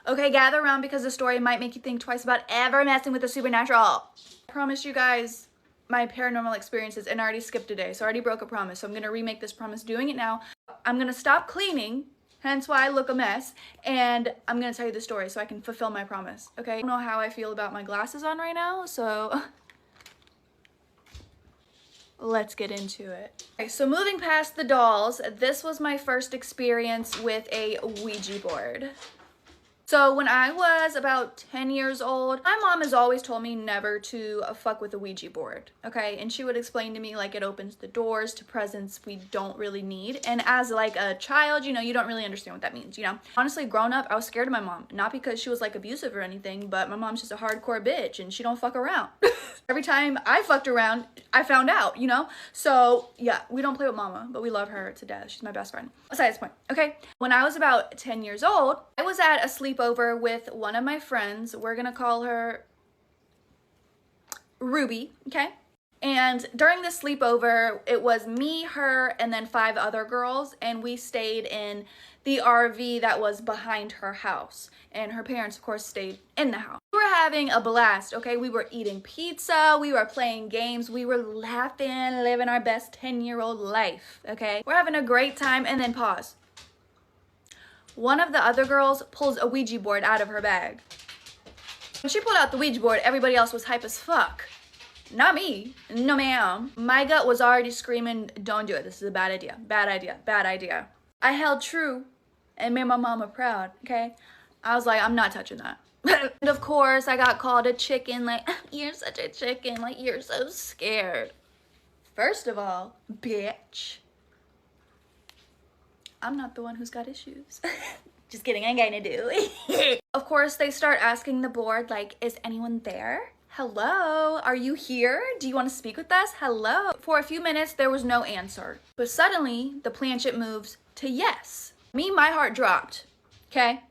Okay, gather around because the story might make you think twice about ever messing with the supernatural. I promised you guys my paranormal experiences and I already skipped a day, so I already broke a promise. So I'm gonna remake this promise doing it now. I'm gonna stop cleaning, hence why I look a mess, and I'm gonna tell you the story so I can fulfill my promise, okay? I don't know how I feel about my glasses on right now, so let's get into it. Okay, so moving past the dolls, this was my first experience with a Ouija board. So when I was about 10 years old, my mom has always told me never to fuck with a Ouija board, okay? And she would explain to me like it opens the doors to presence we don't really need. And as like a child, you know, you don't really understand what that means, you know? Honestly, growing up, I was scared of my mom. Not because she was like abusive or anything, but my mom's just a hardcore bitch and she don't fuck around. Every time I fucked around, I found out, you know? So yeah, we don't play with mama, but we love her to death. She's my best friend. Besides the point, okay? When I was about 10 years old, I was at a sleepover with one of my friends. We're gonna call her Ruby, okay? And during the sleepover, it was me, her, and then 5 other girls, and we stayed in the RV that was behind her house. And her parents, of course, stayed in the house. We were having a blast, okay? We were eating pizza, we were playing games, we were laughing, living our best 10-year-old life, okay? We're having a great time, and then pause. One of the other girls pulls a Ouija board out of her bag. When she pulled out the Ouija board, everybody else was hype as fuck. Not me. No, ma'am. My gut was already screaming, don't do it. This is a bad idea. Bad idea. Bad idea. I held true and made my mama proud, okay? I was like, I'm not touching that. And of course, I got called a chicken, like, you're such a chicken, like, you're so scared. First of all, bitch, I'm not the one who's got issues. Just kidding, I kinda do. Of course, they start asking the board, like, is anyone there? Hello, are you here? Do you want to speak with us? Hello. For a few minutes, there was no answer. But suddenly, the planchette moves to yes. My heart dropped, okay?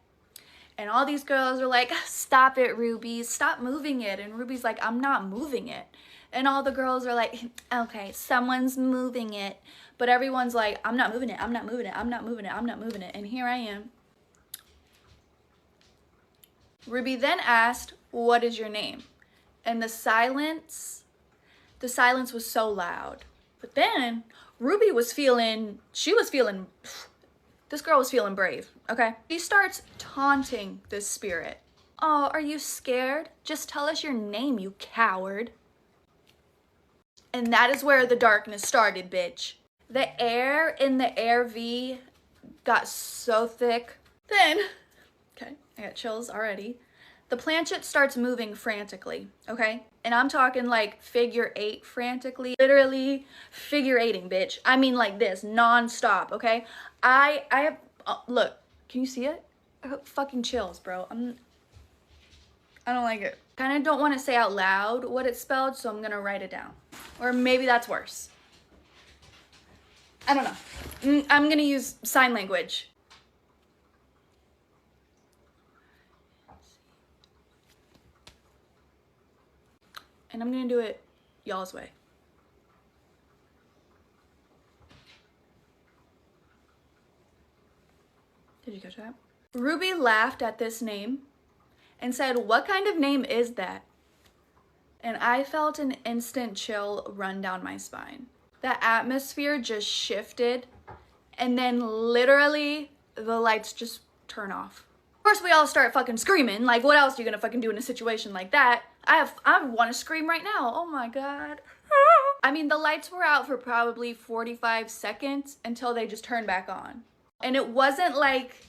And all these girls are like, stop it, Ruby, stop moving it. And Ruby's like, I'm not moving it. And all the girls are like, okay, someone's moving it. But everyone's like, I'm not moving it, I'm not moving it, I'm not moving it, I'm not moving it. And here I am. Ruby then asked, what is your name? And the silence was so loud. But then Ruby was feeling, this girl was feeling brave, okay? She starts taunting this spirit. Oh, are you scared? Just tell us your name, you coward. And that is where the darkness started, bitch. The air in the RV got so thick. Then, okay, I got chills already. The planchette starts moving frantically, okay? And I'm talking like figure 8 frantically, literally figure 8ing, bitch. I mean like this, non-stop, okay? I have, look, can you see it? I got fucking chills, bro. I don't like it. Kind of don't want to say out loud what it spelled, so I'm gonna write it down. Or maybe that's worse. I don't know. I'm gonna use sign language. And I'm gonna do it y'all's way. Did you catch that? Ruby laughed at this name and said, what kind of name is that? And I felt an instant chill run down my spine. The atmosphere just shifted, and then literally the lights just turn off. Of course, we all start fucking screaming. Like, what else are you gonna fucking do in a situation like that? I want to scream right now. Oh my God. I mean, the lights were out for probably 45 seconds until they just turned back on. And it wasn't like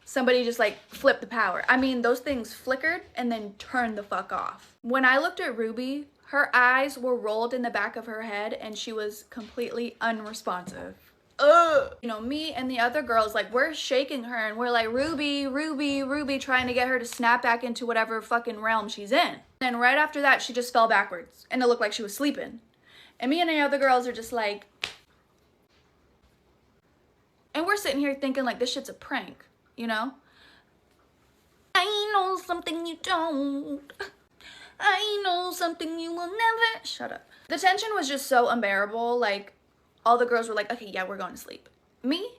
somebody just like flipped the power. I mean, those things flickered and then turned the fuck off. When I looked at Ruby, her eyes were rolled in the back of her head and she was completely unresponsive. Ugh. You know, me and the other girls, like, we're shaking her and we're like, Ruby, Ruby, Ruby, trying to get her to snap back into whatever fucking realm she's in. And right after that, she just fell backwards and it looked like she was sleeping. And me and the other girls are just like, and we're sitting here thinking like this shit's a prank, you know? I know something you don't. I know something you will never. Shut up. The tension was just so unbearable. Like, all the girls were like, okay, yeah, we're going to sleep. Me,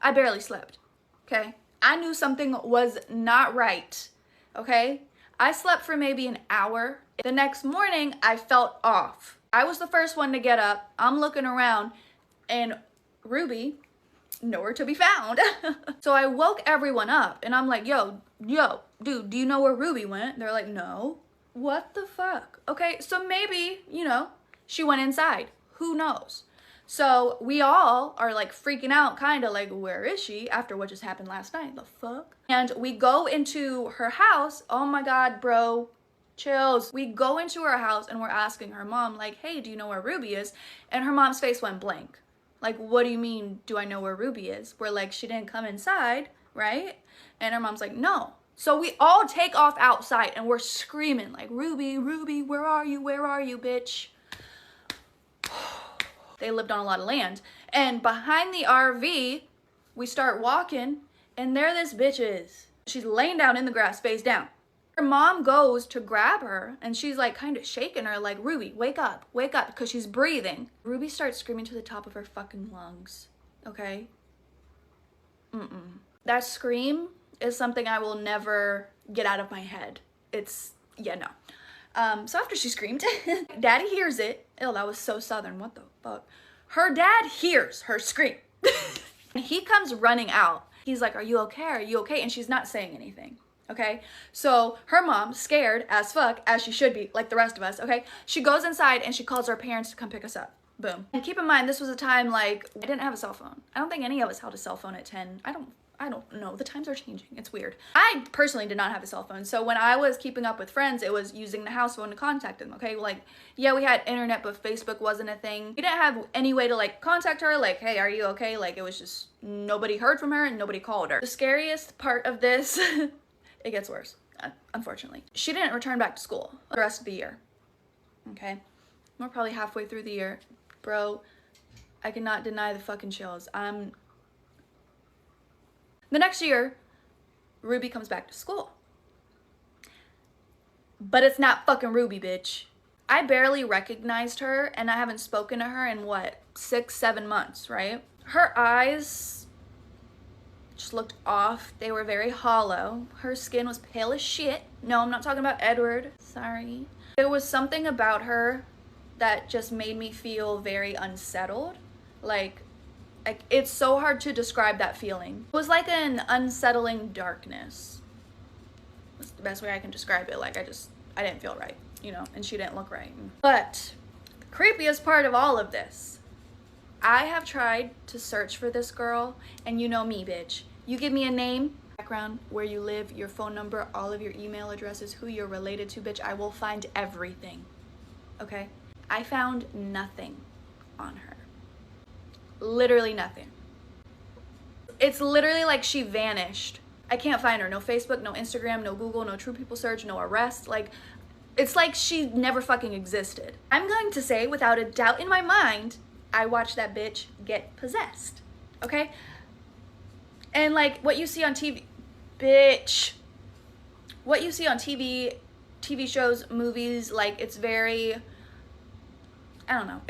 I barely slept, okay? I knew something was not right, okay? I slept for maybe an hour. The next morning, I felt off. I was the first one to get up. I'm looking around, and Ruby, nowhere to be found. So I woke everyone up, and I'm like, yo, dude, do you know where Ruby went? They're like, no. What the fuck? Okay, so maybe, you know, she went inside. Who knows? So we all are like freaking out, kind of like, where is she after what just happened last night? The fuck? And we go into her house. Oh my God, bro, chills. We go into her house and we're asking her mom, like, hey, do you know where Ruby is? And her mom's face went blank. Like, what do you mean, do I know where Ruby is? We're like, she didn't come inside, right? And her mom's like, no. So we all take off outside and we're screaming like, Ruby, Ruby, where are you? Where are you, bitch? They lived on a lot of land. And behind the RV, we start walking, and there this bitch is. She's laying down in the grass, face down. Her mom goes to grab her, and she's like kind of shaking her, like, Ruby, wake up, because she's breathing. Ruby starts screaming to the top of her fucking lungs, okay? That scream is something I will never get out of my head. It's, yeah, no. So after she screamed, Daddy hears it. Ew, that was so southern, what the fuck? Her dad hears her scream. He comes running out. He's like, are you okay? Are you okay? And she's not saying anything, okay? So her mom, scared as fuck, as she should be, like the rest of us, okay? She goes inside and she calls our parents to come pick us up. Boom. And keep in mind, this was a time like, I didn't have a cell phone. I don't think any of us held a cell phone at 10. I don't know. The times are changing. It's weird. I personally did not have a cell phone. So when I was keeping up with friends, it was using the house phone to contact them, okay? Like, yeah, we had internet, but Facebook wasn't a thing. We didn't have any way to like contact her, like, hey, are you okay? Like, it was just, nobody heard from her and nobody called her. The scariest part of this, it gets worse, unfortunately. She didn't return back to school the rest of the year, okay? We're probably halfway through the year. Bro, I cannot deny the fucking chills. The next year, Ruby comes back to school. But it's not fucking Ruby, bitch. I barely recognized her, and I haven't spoken to her in, what, 6-7 months, right? Her eyes just looked off. They were very hollow. Her skin was pale as shit. No, I'm not talking about Edward. Sorry. There was something about her that just made me feel very unsettled. Like, it's so hard to describe that feeling. It was like an unsettling darkness. That's the best way I can describe it. Like, I didn't feel right, you know, and she didn't look right. But the creepiest part of all of this, I have tried to search for this girl, and you know me, bitch. You give me a name, background, where you live, your phone number, all of your email addresses, who you're related to, bitch, I will find everything, okay? I found nothing on her. Literally nothing. It's literally like she vanished. I can't find her. No Facebook, no Instagram, no Google, no True People Search, no arrest. Like, it's like she never fucking existed. I'm going to say, without a doubt in my mind, I watched that bitch get possessed, okay? And like, what you see on TV, bitch, what you see on TV shows, movies, like, it's very, I don't know.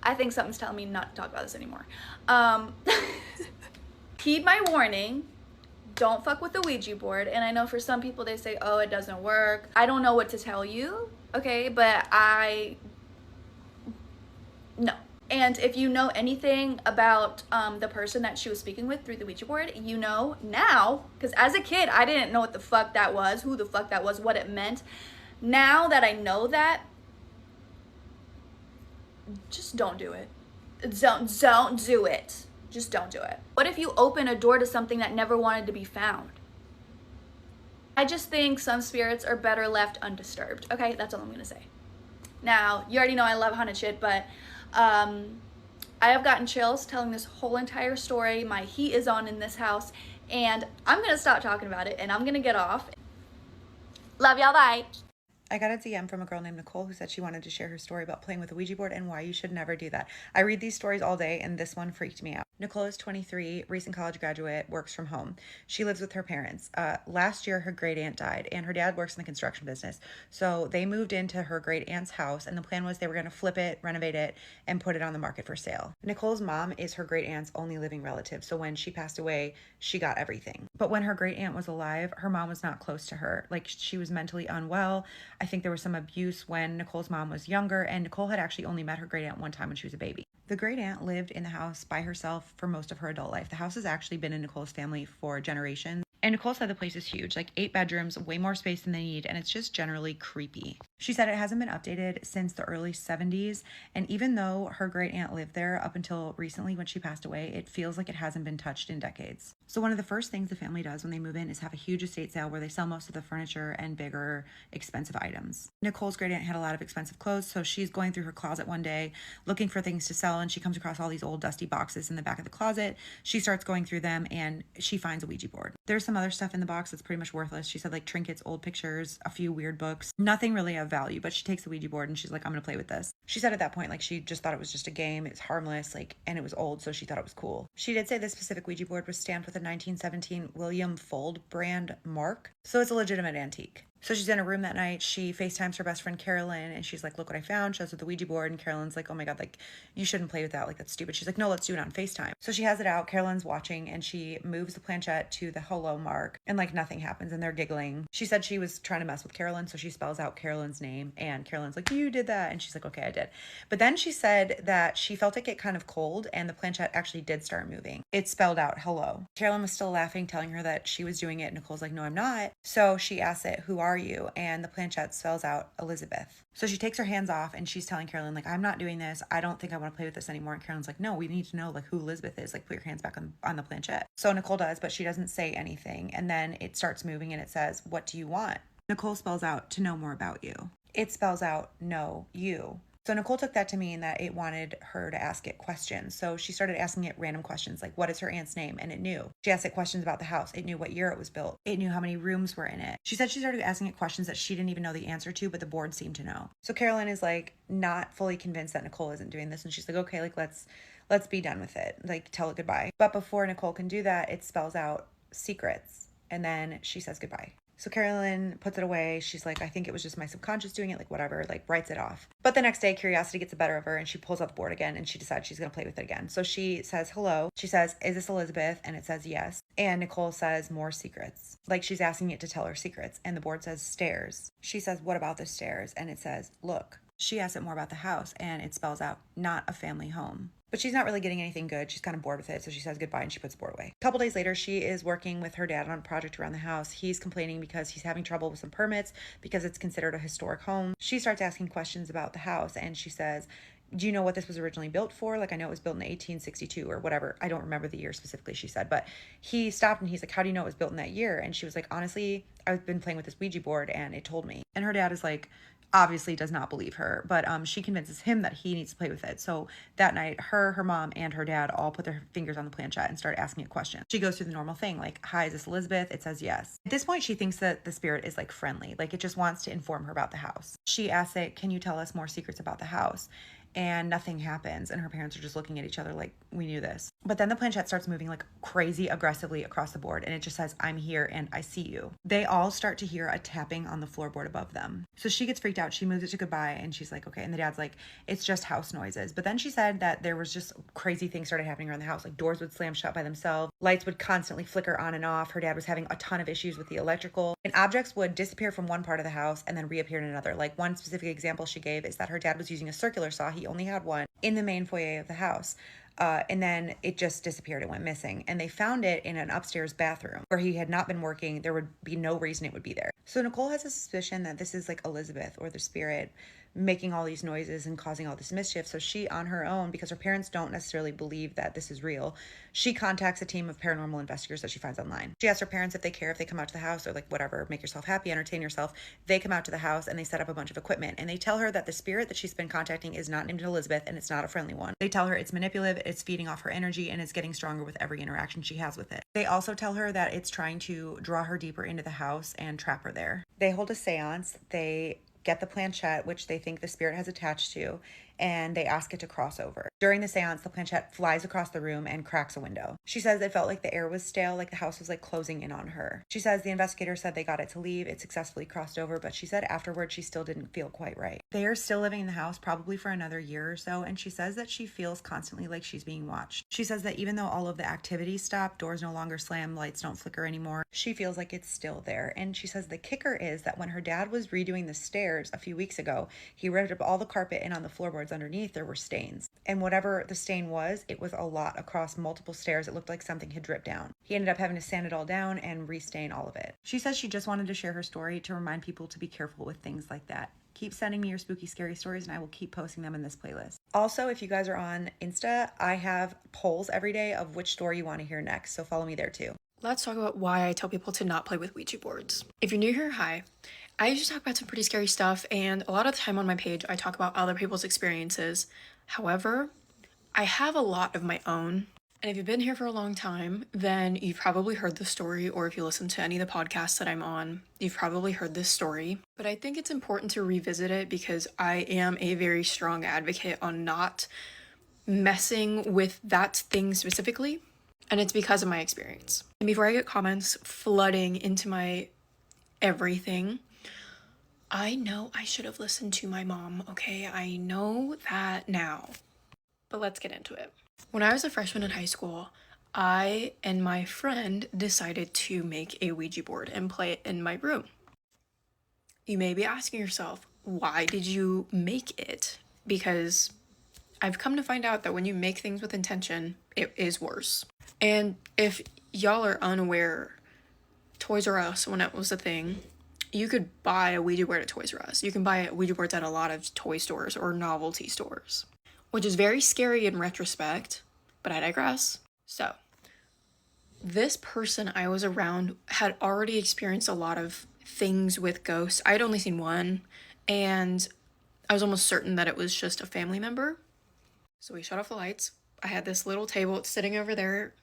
I think something's telling me not to talk about this anymore. Heed my warning. Don't fuck with the Ouija board. And I know for some people they say, oh, it doesn't work. I don't know what to tell you, okay? But no. And if you know anything about the person that she was speaking with through the Ouija board, you know now, because as a kid, I didn't know what the fuck that was, who the fuck that was, what it meant. Now that I know that, just don't do it. Don't do it. Just don't do it. What if you open a door to something that never wanted to be found? I just think some spirits are better left undisturbed. Okay, that's all I'm gonna say. Now, you already know I love haunted shit, but I have gotten chills telling this whole entire story. My heat is on in this house, and I'm gonna stop talking about it, and I'm gonna get off. Love y'all, bye. I got a DM from a girl named Nicole who said she wanted to share her story about playing with a Ouija board and why you should never do that. I read these stories all day, and this one freaked me out. Nicole is 23, recent college graduate, works from home. She lives with her parents. Last year, her great aunt died, and her dad works in the construction business. So they moved into her great aunt's house, and the plan was they were going to flip it, renovate it, and put it on the market for sale. Nicole's mom is her great aunt's only living relative. So when she passed away, she got everything. But when her great aunt was alive, her mom was not close to her. Like, she was mentally unwell. I think there was some abuse when Nicole's mom was younger, and Nicole had actually only met her great aunt one time when she was a baby. The great aunt lived in the house by herself for most of her adult life. The house has actually been in Nicole's family for generations. And Nicole said the place is huge, like 8 bedrooms, way more space than they need, and it's just generally creepy. She said it hasn't been updated since the early 70s, and even though her great aunt lived there up until recently when she passed away, it feels like it hasn't been touched in decades. So one of the first things the family does when they move in is have a huge estate sale where they sell most of the furniture and bigger, expensive items. Nicole's great aunt had a lot of expensive clothes, so she's going through her closet one day looking for things to sell, and she comes across all these old dusty boxes in the back of the closet. She starts going through them, and she finds a Ouija board. There's some other stuff in the box that's pretty much worthless. She said, like, trinkets, old pictures, a few weird books, nothing really of value, but she takes the Ouija board and she's like, I'm gonna play with this. She said at that point, like, she just thought it was just a game, it's harmless, like, and it was old, so she thought it was cool. She did say this specific Ouija board was stamped with a 1917 William Fold brand mark, so it's a legitimate antique. So she's in her room that night. She FaceTimes her best friend Carolyn, and she's like, look what I found. Shows her the Ouija board, and Carolyn's like, oh my God, like, you shouldn't play with that. Like, that's stupid. She's like, no, let's do it on FaceTime. So she has it out. Carolyn's watching, and she moves the planchette to the hello mark, and like nothing happens, and they're giggling. She said she was trying to mess with Carolyn, so she spells out Carolyn's name, and Carolyn's like, you did that. And she's like, okay, I did. But then she said that she felt it get kind of cold, and the planchette actually did start moving. It spelled out hello. Carolyn was still laughing, telling her that she was doing it. Nicole's like, no, I'm not. So she asks it, who are you? And the planchette spells out Elizabeth. So she takes her hands off and she's telling Carolyn, like, I'm not doing this. I don't think I want to play with this anymore. And Carolyn's like, no, we need to know, like, who Elizabeth is. Like, put your hands back on the planchette. So Nicole does, but she doesn't say anything. And then it starts moving and it says, what do you want? Nicole spells out, to know more about you. It spells out, no, you. So Nicole took that to mean that it wanted her to ask it questions. So she started asking it random questions like, what is her aunt's name? And it knew. She asked it questions about the house. It knew what year it was built. It knew how many rooms were in it. She said she started asking it questions that she didn't even know the answer to, but the board seemed to know. So Carolyn is like not fully convinced that Nicole isn't doing this. And she's like, okay, like let's be done with it. Like, tell it goodbye. But before Nicole can do that, it spells out secrets. And then she says goodbye. So Carolyn puts it away. She's like, I think it was just my subconscious doing it, like whatever, like writes it off. But the next day, curiosity gets the better of her and she pulls out the board again and she decides she's going to play with it again. So she says, hello. She says, is this Elizabeth? And it says yes. And Nicole says, more secrets. Like she's asking it to tell her secrets. And the board says stairs. She says, what about the stairs? And it says, look. She asks it more about the house and it spells out, not a family home. But she's not really getting anything good. She's kind of bored with it. So she says goodbye and she puts the board away. A couple days later, she is working with her dad on a project around the house. He's complaining because he's having trouble with some permits because it's considered a historic home. She starts asking questions about the house and she says, do you know what this was originally built for? Like, I know it was built in 1862 or whatever. I don't remember the year specifically, she said. But he stopped and he's like, how do you know it was built in that year? And she was like, honestly, I've been playing with this Ouija board and it told me. And her dad is like, obviously does not believe her, but she convinces him that he needs to play with it. So that night, her mom, and her dad all put their fingers on the planchette and start asking it questions. She goes through the normal thing, like, hi, is this Elizabeth? It says yes. At this point, she thinks that the spirit is like friendly, like it just wants to inform her about the house. She asks it, can you tell us more secrets about the house? And nothing happens. And her parents are just looking at each other like, we knew this. But then the planchette starts moving like crazy aggressively across the board. And it just says, I'm here and I see you. They all start to hear a tapping on the floorboard above them. So she gets freaked out. She moves it to goodbye and she's like, okay. And the dad's like, it's just house noises. But then she said that there was just crazy things started happening around the house. Like doors would slam shut by themselves. Lights would constantly flicker on and off. Her dad was having a ton of issues with the electrical. And objects would disappear from one part of the house and then reappear in another. Like one specific example she gave is that her dad was using a circular saw. He only had one in the main foyer of the house. And then it just disappeared. It went missing. And they found it in an upstairs bathroom where he had not been working. There would be no reason it would be there. So Nicole has a suspicion that this is like Elizabeth or the spirit making all these noises and causing all this mischief. So she, on her own, because her parents don't necessarily believe that this is real, she contacts a team of paranormal investigators that she finds online. She asks her parents if they care if they come out to the house or like whatever, make yourself happy, entertain yourself. They come out to the house and they set up a bunch of equipment and they tell her that the spirit that she's been contacting is not named Elizabeth and it's not a friendly one. They tell her it's manipulative, it's feeding off her energy, and it's getting stronger with every interaction she has with it. They also tell her that it's trying to draw her deeper into the house and trap her there. They hold a seance. They get the planchette, which they think the spirit has attached to, and they ask it to cross over. During the seance, the planchette flies across the room and cracks a window. She says it felt like the air was stale, like the house was like closing in on her. She says the investigator said they got it to leave. It successfully crossed over, but she said afterward she still didn't feel quite right. They are still living in the house probably for another year or so, and she says that she feels constantly like she's being watched. She says that even though all of the activity stopped, doors no longer slam, lights don't flicker anymore, she feels like it's still there. And she says the kicker is that when her dad was redoing the stairs a few weeks ago, he ripped up all the carpet, and on the floorboards underneath there were stains. And whatever the stain was, it was a lot across multiple stairs. It looked like something had dripped down. He ended up having to sand it all down and restain all of it. She says she just wanted to share her story to remind people to be careful with things like that. Keep sending me your spooky, scary stories, and I will keep posting them in this playlist. Also, if you guys are on Insta, I have polls every day of which story you want to hear next, so follow me there too. Let's talk about why I tell people to not play with Ouija boards. If you're new here, hi. I usually talk about some pretty scary stuff, and a lot of the time on my page, I talk about other people's experiences. However, I have a lot of my own. And if you've been here for a long time, then you've probably heard the story, or if you listen to any of the podcasts that I'm on, you've probably heard this story. But I think it's important to revisit it because I am a very strong advocate on not messing with that thing specifically. And it's because of my experience. And before I get comments flooding into my everything, I know I should have listened to my mom, okay? I know that now. But let's get into it. When I was a freshman in high school, I and my friend decided to make a Ouija board and play it in my room. You may be asking yourself, why did you make it? Because I've come to find out that when you make things with intention, it is worse. And if y'all are unaware, Toys R Us, when it was a thing, you could buy a Ouija board at Toys R Us. You can buy Ouija boards at a lot of toy stores or novelty stores, which is very scary in retrospect, but I digress. So, this person I was around had already experienced a lot of things with ghosts. I'd only seen one, and I was almost certain that it was just a family member. So we shut off the lights. I had this little table, it's sitting over there,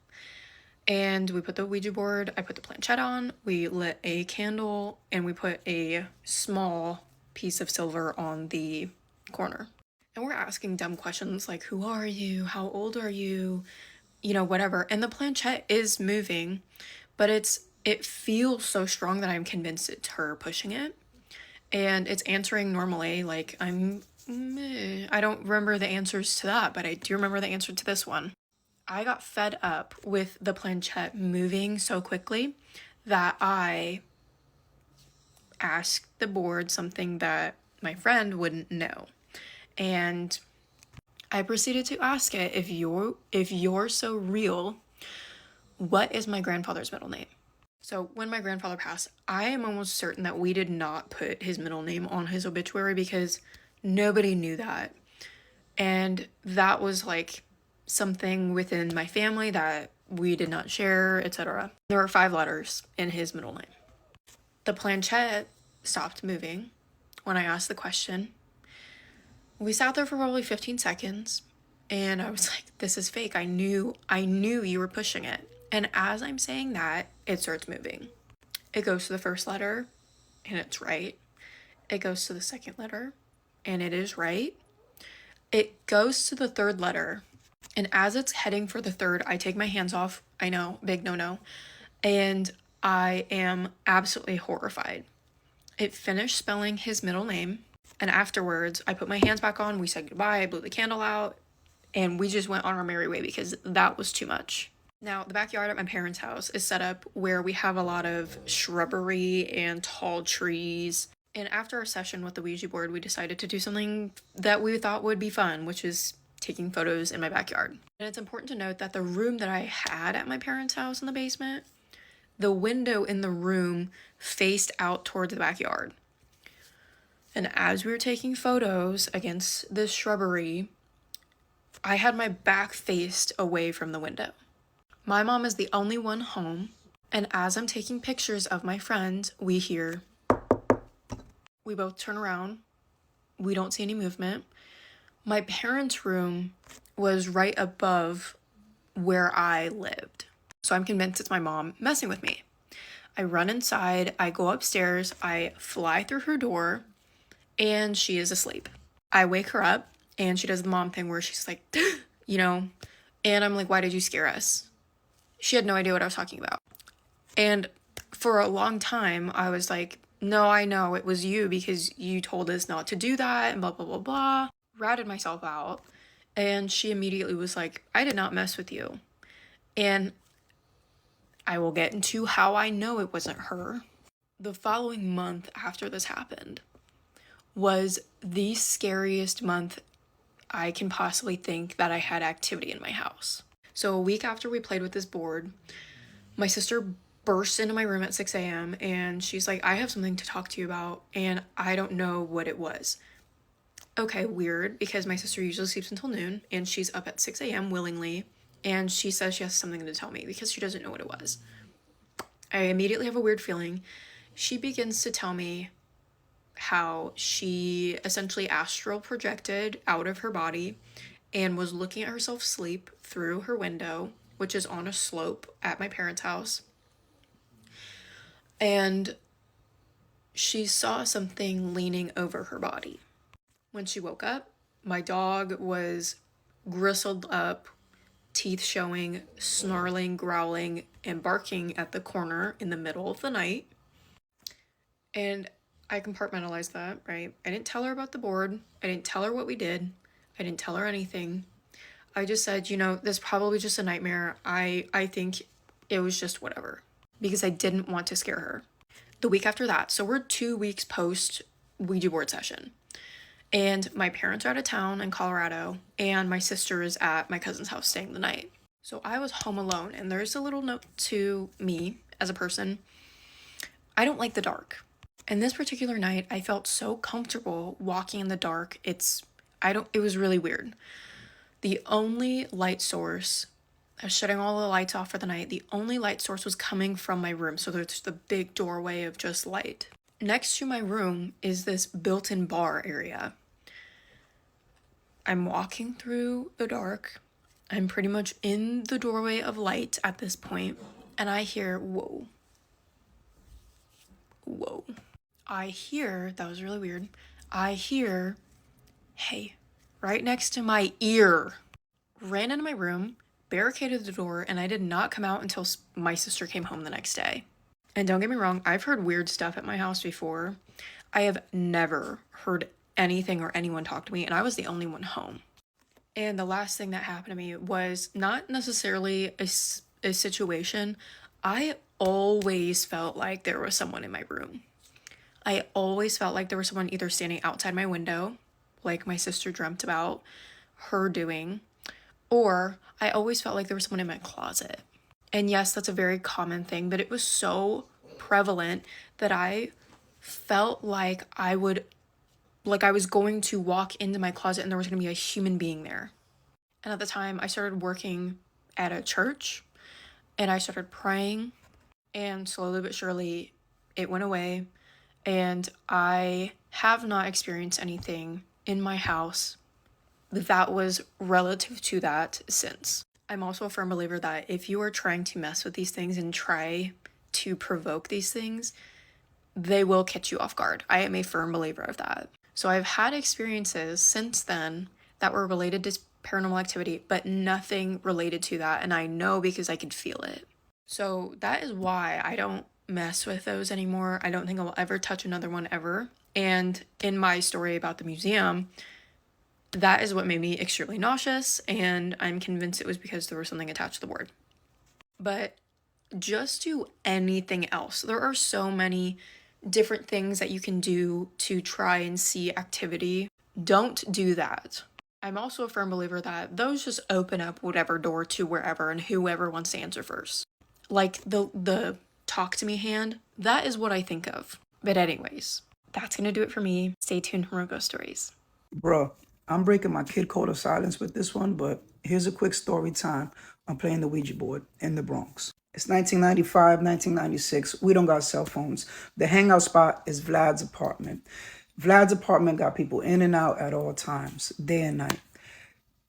and we put the Ouija board, I put the planchette on, we lit a candle, and we put a small piece of silver on the corner. And we're asking dumb questions like, who are you? How old are you? You know, whatever. And the planchette is moving, but it feels so strong that I'm convinced it's her pushing it. And it's answering normally, like I don't remember the answers to that, but I do remember the answer to this one. I got fed up with the planchette moving so quickly that I asked the board something that my friend wouldn't know. And I proceeded to ask it, if you're so real, what is my grandfather's middle name? So when my grandfather passed, I am almost certain that we did not put his middle name on his obituary because nobody knew that. And that was like something within my family that we did not share, etc. There were 5 letters in his middle name. The planchette stopped moving when I asked the question. We sat there for probably 15 seconds, and I was like, this is fake. I knew you were pushing it. And as I'm saying that, it starts moving. It goes to the first letter, and it's right. It goes to the second letter, and it is right. It goes to the third letter, and as it's heading for the third, I take my hands off. I know, big no-no. And I am absolutely horrified. It finished spelling his middle name, and afterwards, I put my hands back on, we said goodbye, I blew the candle out, and we just went on our merry way because that was too much. Now, the backyard at my parents' house is set up where we have a lot of shrubbery and tall trees. And after our session with the Ouija board, we decided to do something that we thought would be fun, which is taking photos in my backyard. And it's important to note that the room that I had at my parents' house in the basement, the window in the room faced out towards the backyard. And as we were taking photos against this shrubbery, I had my back faced away from the window. My mom is the only one home, and as I'm taking pictures of my friend, we hear, we both turn around, we don't see any movement. My parents' room was right above where I lived, so I'm convinced it's my mom messing with me. I run inside, I go upstairs, I fly through her door, and she is asleep. I wake her up, and she does the mom thing where she's like, you know? And I'm like, why did you scare us? She had no idea what I was talking about. And for a long time, I was like, no, I know it was you because you told us not to do that and blah, blah, blah, blah. Ratted myself out. And she immediately was like, I did not mess with you. And I will get into how I know it wasn't her. The following month after this happened was the scariest month I can possibly think that I had activity in my house. So a week after we played with this board, my sister burst into my room at 6 a.m. and she's like, I have something to talk to you about and I don't know what it was. Okay, weird, because my sister usually sleeps until noon and she's up at 6 a.m. willingly, and she says she has something to tell me because she doesn't know what it was. I immediately have a weird feeling. She begins to tell me how she essentially astral projected out of her body and was looking at herself sleep through her window, which is on a slope at my parents' house. And she saw something leaning over her body. When she woke up, my dog was gristled up, teeth showing, snarling, growling, and barking at the corner in the middle of the night. And I compartmentalized that, right? I didn't tell her about the board. I didn't tell her what we did. I didn't tell her anything. I just said, you know, this is probably just a nightmare. I think it was just whatever, because I didn't want to scare her. The week after that, so we're 2 weeks post Ouija board session, and my parents are out of town in Colorado, and my sister is at my cousin's house staying the night. So I was home alone, and there's a little note to me as a person. I don't like the dark. And this particular night, I felt so comfortable walking in the dark. It was really weird. The only light source, I was shutting all the lights off for the night. The only light source was coming from my room. So there's the big doorway of just light. Next to my room is this built-in bar area. I'm walking through the dark. I'm pretty much in the doorway of light at this point, and I hear, whoa. Whoa. That was really weird. I hear, hey, right next to my ear. Ran into my room, barricaded the door, and I did not come out until my sister came home the next day. And don't get me wrong, I've heard weird stuff at my house before. I have never heard anything or anyone talk to me, and I was the only one home. And the last thing that happened to me was not necessarily a situation. I always felt like there was someone in my room. I always felt like there was someone either standing outside my window, like my sister dreamt about her doing, or I always felt like there was someone in my closet. And yes, that's a very common thing, but it was so prevalent that I felt like I was going to walk into my closet and there was going to be a human being there. And at the time, I started working at a church and I started praying, and slowly but surely it went away. And I have not experienced anything in my house that was relative to that since. I'm also a firm believer that if you are trying to mess with these things and try to provoke these things, they will catch you off guard. I am a firm believer of that. So I've had experiences since then that were related to paranormal activity, but nothing related to that. And I know because I could feel it. So that is why I don't mess with those anymore. I don't think I will ever touch another one ever. And in my story about the museum, that is what made me extremely nauseous, and I'm convinced it was because there was something attached to the board. But just do anything else. There are so many different things that you can do to try and see activity. Don't do that. I'm also a firm believer that those just open up whatever door to wherever and whoever wants to answer first. Like the talk to me hand, that is what I think of. But anyways, that's gonna do it for me. Stay tuned for more ghost stories. Bruh, I'm breaking my kid code of silence with this one, but here's a quick story time on playing the Ouija board in the Bronx. It's 1995, 1996. We don't got cell phones. The hangout spot is Vlad's apartment. Vlad's apartment got people in and out at all times, day and night.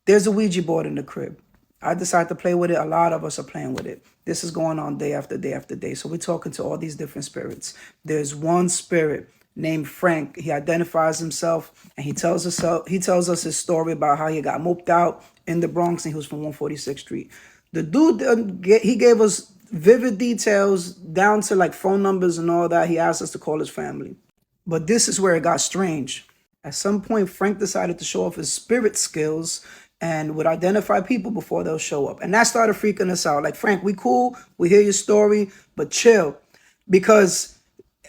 There's a Ouija board in the crib. I decided to play with it. A lot of us are playing with it. This is going on day after day after day. So we're talking to all these different spirits. There's one spirit named Frank. He identifies himself and he tells us his story about how he got moped out in the Bronx, and he was from 146th Street. The dude, he gave us vivid details down to like phone numbers and all that. He asked us to call his family. But this is where it got strange. At some point, Frank decided to show off his spirit skills and would identify people before they'll show up. And that started freaking us out. Like, Frank, we cool, we hear your story, but chill. Because,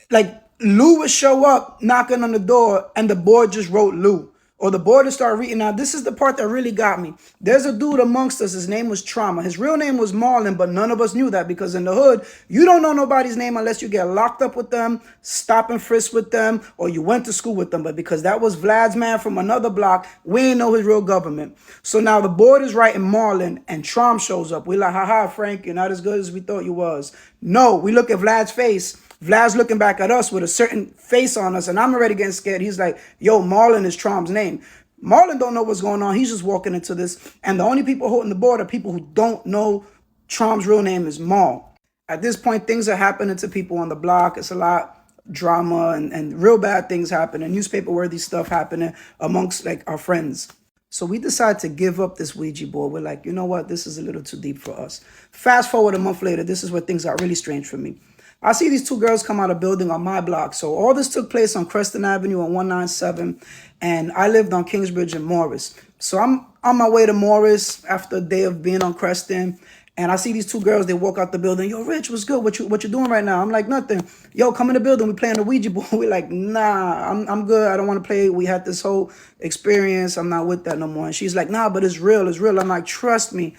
like, Lou would show up knocking on the door and the board just wrote Lou. Or the board would start reading. Now, this is the part that really got me. There's a dude amongst us. His name was Trauma. His real name was Marlon, but none of us knew that because in the hood, you don't know nobody's name unless you get locked up with them, stop and frisk with them, or you went to school with them. But because that was Vlad's man from another block, we ain't know his real government. So now the board is writing Marlon and Traum shows up. We like, haha, Frank, you're not as good as we thought you was. No, we look at Vlad's face. Vlad's looking back at us with a certain face on us, and I'm already getting scared. He's like, yo, Marlon is Trom's name. Marlon don't know what's going on. He's just walking into this, and the only people holding the board are people who don't know Trom's real name is Mal. At this point, things are happening to people on the block. It's a lot drama and real bad things happening, newspaper-worthy stuff happening amongst like our friends. So we decide to give up this Ouija board. We're like, you know what? This is a little too deep for us. Fast forward a month later, this is where things got really strange for me. I see these two girls come out of building on my block. So all this took place on Creston Avenue on 197. And I lived on Kingsbridge and Morris. So I'm on my way to Morris after a day of being on Creston. And I see these two girls, they walk out the building. Yo, Rich, what's good? What you doing right now? I'm like, nothing. Yo, come in the building. We playing the Ouija board. We're like, nah, I'm good. I don't want to play. We had this whole experience. I'm not with that no more. And she's like, nah, but it's real. It's real. I'm like, trust me.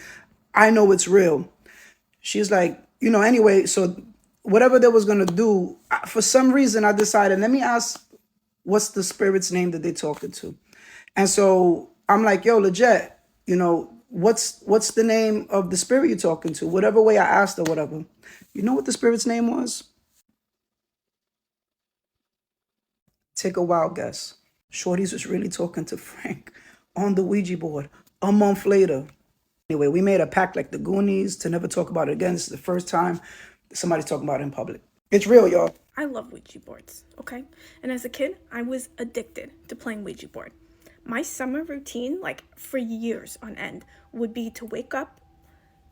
I know it's real. She's like, anyway, so whatever they was going to do, for some reason I decided, let me ask, what's the spirit's name that they talking to? And so I'm like, yo, legit, what's the name of the spirit you're talking to? Whatever way I asked or whatever. You know what the spirit's name was? Take a wild guess. Shorty's was really talking to Frank on the Ouija board a month later. Anyway, we made a pact like the Goonies to never talk about it again. This is the first time somebody's talking about it in public. It's real, y'all. I love Ouija boards, okay? And as a kid, I was addicted to playing Ouija board. My summer routine, like for years on end, would be to wake up,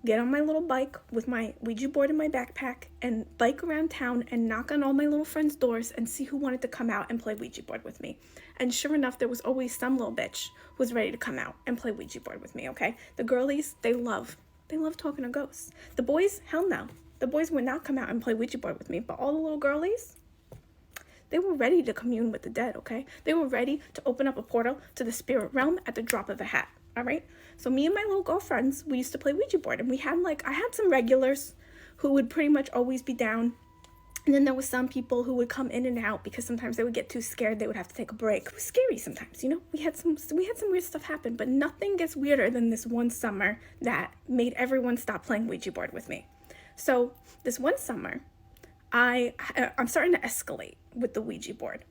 get on my little bike with my Ouija board in my backpack, and bike around town and knock on all my little friends' doors and see who wanted to come out and play Ouija board with me. And sure enough, there was always some little bitch who was ready to come out and play Ouija board with me, okay? The girlies, they love talking to ghosts. The boys, hell no. The boys would not come out and play Ouija board with me, but all the little girlies, they were ready to commune with the dead, okay? They were ready to open up a portal to the spirit realm at the drop of a hat, all right? So me and my little girlfriends, we used to play Ouija board, and I had some regulars who would pretty much always be down, and then there was some people who would come in and out because sometimes they would get too scared, they would have to take a break. It was scary sometimes, We had some weird stuff happen, but nothing gets weirder than this one summer that made everyone stop playing Ouija board with me. So this one summer, I'm starting to escalate with the Ouija board.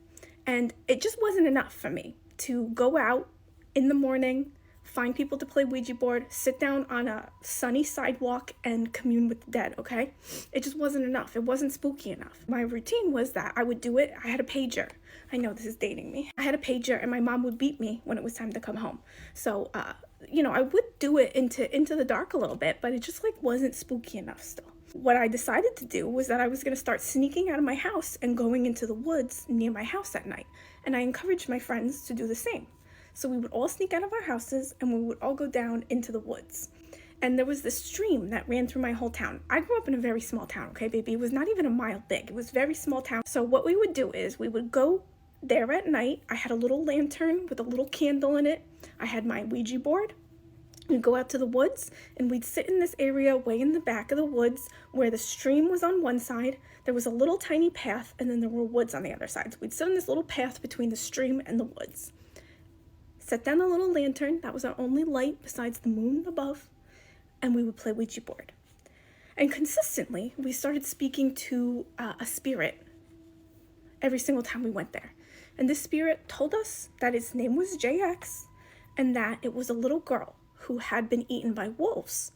And it just wasn't enough for me to go out in the morning, find people to play Ouija board, sit down on a sunny sidewalk and commune with the dead, okay? It just wasn't enough. It wasn't spooky enough. My routine was that I would do it. I had a pager. I know this is dating me. I had a pager and my mom would beat me when it was time to come home. So, I would do it into the dark a little bit, but it just wasn't spooky enough still. What I decided to do was that I was going to start sneaking out of my house and going into the woods near my house at night. And I encouraged my friends to do the same. So we would all sneak out of our houses and we would all go down into the woods. And there was this stream that ran through my whole town. I grew up in a very small town, okay, baby? It was not even a mile big. It was a very small town. So what we would do is we would go there at night. I had a little lantern with a little candle in it. I had my Ouija board. We'd go out to the woods and we'd sit in this area way in the back of the woods where the stream was on one side, there was a little tiny path, and then there were woods on the other side. So we'd sit in this little path between the stream and the woods. Set down a little lantern, that was our only light besides the moon above, and we would play Ouija board. And consistently, we started speaking to a spirit every single time we went there. And this spirit told us that its name was JX and that it was a little girl who had been eaten by wolves,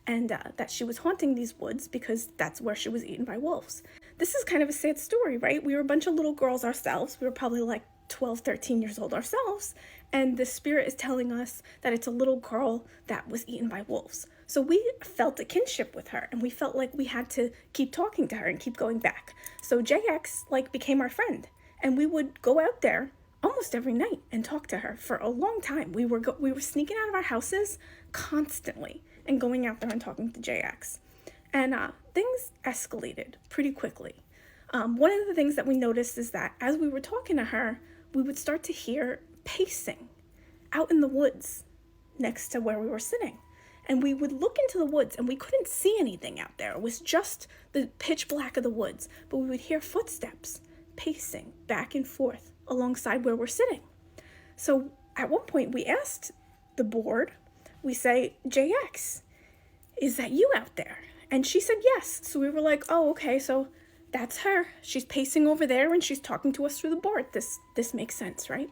and that she was haunting these woods because that's where she was eaten by wolves. This is kind of a sad story, right? We were a bunch of little girls ourselves. We were probably 12, 13 years old ourselves, and the spirit is telling us that it's a little girl that was eaten by wolves. So we felt a kinship with her, and we felt like we had to keep talking to her and keep going back. So JX like became our friend, and we would go out there almost every night and talk to her for a long time. We were sneaking out of our houses constantly and going out there and talking to JX. And things escalated pretty quickly. One of the things that we noticed is that as we were talking to her, we would start to hear pacing out in the woods next to where we were sitting. And we would look into the woods and we couldn't see anything out there. It was just the pitch black of the woods, but we would hear footsteps pacing back and forth alongside where we're sitting. So at one point we asked the board, we say, JX, is that you out there? And she said yes. So we were like, oh, okay, so that's her. She's pacing over there and she's talking to us through the board. This makes sense, right?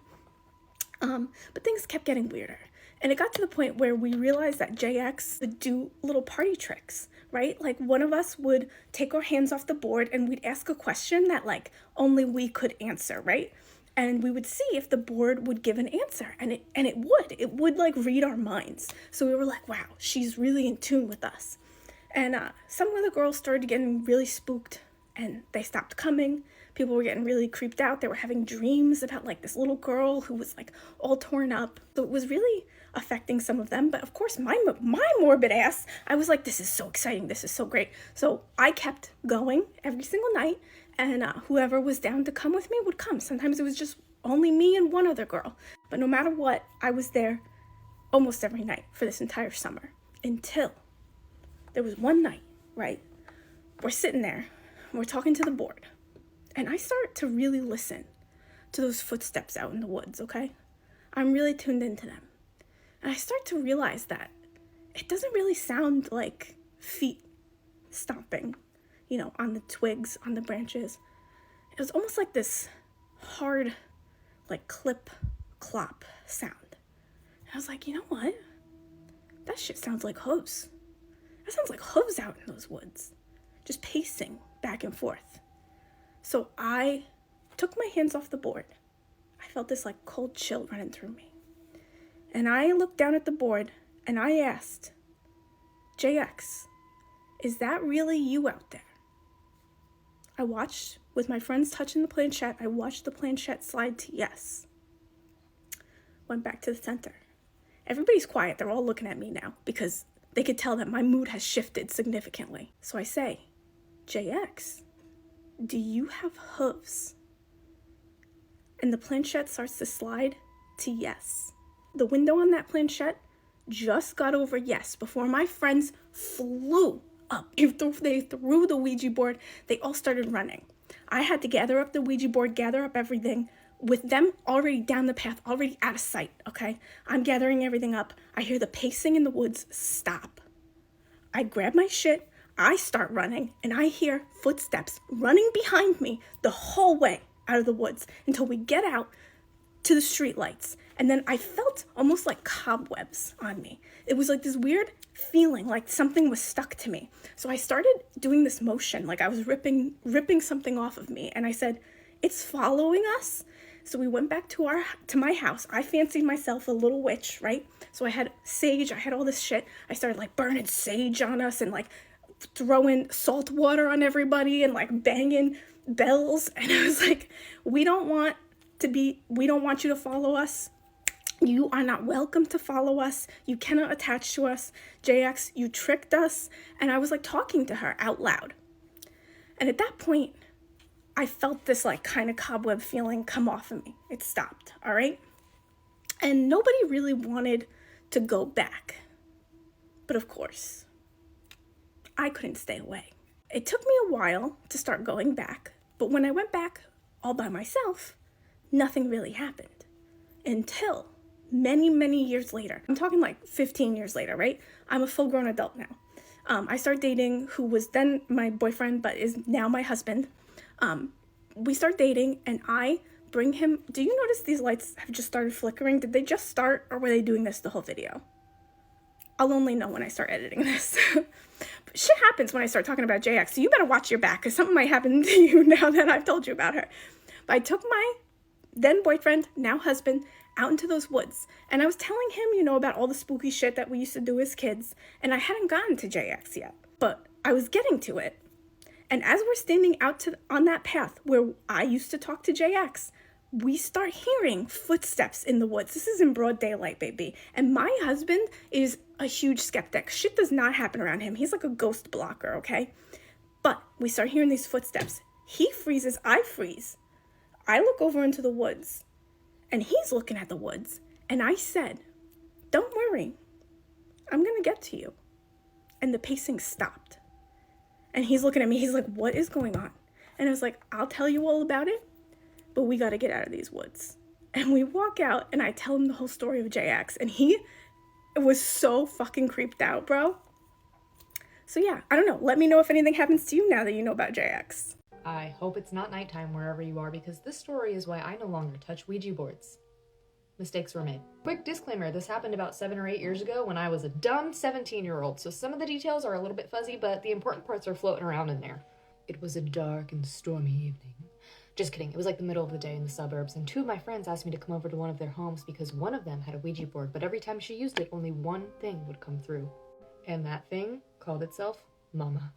But things kept getting weirder. And it got to the point where we realized that JX would do little party tricks, right? Like one of us would take our hands off the board and we'd ask a question that like only we could answer, right? And we would see if the board would give an answer, and it would like read our minds. So we were like, wow, she's really in tune with us. And some of the girls started getting really spooked and they stopped coming. People were getting really creeped out. They were having dreams about like this little girl who was like all torn up. So it was really affecting some of them. But of course, my morbid ass, I was like, this is so exciting. This is so great. So I kept going every single night, and whoever was down to come with me would come. Sometimes it was just only me and one other girl. But no matter what, I was there almost every night for this entire summer until there was one night, right? We're sitting there, we're talking to the board, and I start to really listen to those footsteps out in the woods, okay? I'm really tuned into them. And I start to realize that it doesn't really sound like feet stomping, you know, on the twigs, on the branches. It was almost like this hard, like clip, clop sound. And I was like, you know what? That shit sounds like hooves. That sounds like hooves out in those woods, just pacing back and forth. So I took my hands off the board. I felt this like cold chill running through me. And I looked down at the board and I asked, JX, is that really you out there? I watched, with my friends touching the planchette, I watched the planchette slide to yes. Went back to the center. Everybody's quiet. They're all looking at me now because they could tell that my mood has shifted significantly. So I say, JX, do you have hooves? And the planchette starts to slide to yes. The window on that planchette just got over yes before my friends flew up. They threw the Ouija board. They all started running. I had to gather up the Ouija board, gather up everything, with them already down the path, already out of sight, okay? I'm gathering everything up. I hear the pacing in the woods stop. I grab my shit, I start running, and I hear footsteps running behind me the whole way out of the woods until we get out to the streetlights. And then I felt almost like cobwebs on me. It was like this weird feeling like something was stuck to me. So I started doing this motion, like I was ripping something off of me. And I said, it's following us. So we went back to my house. I fancied myself a little witch, right? So I had sage, I had all this shit. I started like burning sage on us and like throwing salt water on everybody and like banging bells. And I was like, we don't want you to follow us. You are not welcome to follow us. You cannot attach to us. JX, you tricked us. And I was like talking to her out loud. And at that point, I felt this like kind of cobweb feeling come off of me. It stopped, all right? And nobody really wanted to go back. But of course, I couldn't stay away. It took me a while to start going back. But when I went back all by myself, nothing really happened until many, many years later. I'm talking like 15 years later, right? I'm a full-grown adult now. I started dating who was then my boyfriend, but is now my husband. We start dating, and I bring him. Do you notice these lights have just started flickering? Did they just start, or were they doing this the whole video? I'll only know when I start editing this. But shit happens when I start talking about JX, so you better watch your back, because something might happen to you now that I've told you about her. But I took my then boyfriend, now husband, out into those woods. And I was telling him, about all the spooky shit that we used to do as kids. And I hadn't gotten to JX yet, but I was getting to it. And as we're standing out on that path where I used to talk to JX, we start hearing footsteps in the woods. This is in broad daylight, baby. And my husband is a huge skeptic. Shit does not happen around him. He's like a ghost blocker, okay? But we start hearing these footsteps. He freezes, I freeze. I look over into the woods, and he's looking at the woods. And I said, don't worry, I'm gonna get to you. And the pacing stopped. And he's looking at me, he's like, what is going on? And I was like, I'll tell you all about it, but we gotta get out of these woods. And we walk out, and I tell him the whole story of JX, and he was so fucking creeped out, bro. So yeah, I don't know. Let me know if anything happens to you now that you know about JX. I hope it's not nighttime wherever you are, because this story is why I no longer touch Ouija boards. Mistakes were made. Quick disclaimer, this happened about 7 or 8 years ago when I was a dumb 17-year-old, so some of the details are a little bit fuzzy, but the important parts are floating around in there. It was a dark and stormy evening. Just kidding, it was like the middle of the day in the suburbs, and 2 of my friends asked me to come over to one of their homes because one of them had a Ouija board, but every time she used it, only one thing would come through. And that thing called itself Mama.